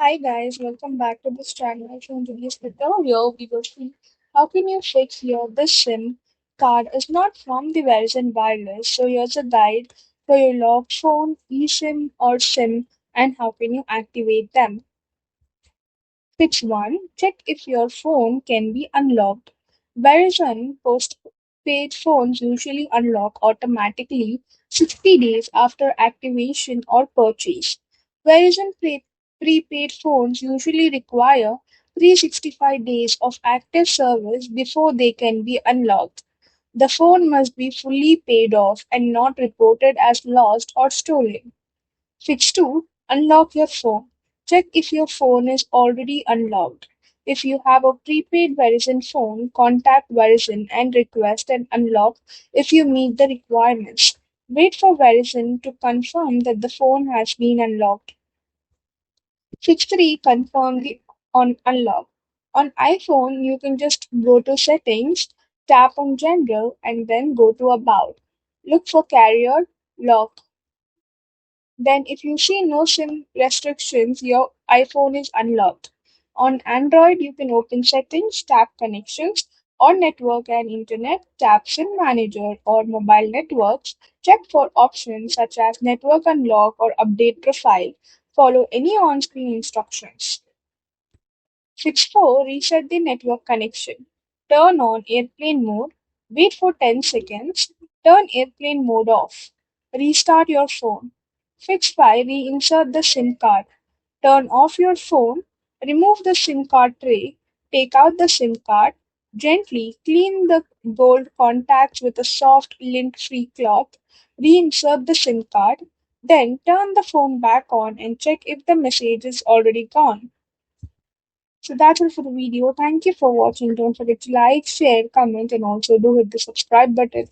Hi guys, welcome back to this channel. So in today's tutorial, we will see how can you fix this SIM card is not from the Verizon Wireless. So here's a guide for your locked phone, eSIM or SIM and how can you activate them. Fix 1. Check if your phone can be unlocked. Verizon postpaid phones usually unlock automatically 60 days after activation or purchase. Verizon prepaid phones usually require 365 days of active service before they can be unlocked. The phone must be fully paid off and not reported as lost or stolen. Fix 2. Unlock your phone. Check if your phone is already unlocked. If you have a prepaid Verizon phone, contact Verizon and request an unlock if you meet the requirements. Wait for Verizon to confirm that the phone has been unlocked. Fix 3. Confirm the on unlock. On iPhone, you can just go to Settings, tap on General, and then go to About. Look for Carrier Lock. Then, if you see no SIM restrictions, your iPhone is unlocked. On Android, you can open Settings, tap Connections, or Network and Internet, tap SIM Manager or Mobile Networks. Check for options such as Network Unlock or Update Profile. Follow any on screen instructions. Fix 4. Reset the network connection. Turn on airplane mode. Wait for 10 seconds. Turn airplane mode off. Restart your phone. Fix 5. Reinsert the SIM card. Turn off your phone. Remove the SIM card tray. Take out the SIM card. Gently clean the gold contacts with a soft lint free cloth. Reinsert the SIM card. Then turn the phone back on and check if the message is already gone. So that's it for the video. Thank you for watching. Don't forget to like, share, comment, and also do hit the subscribe button.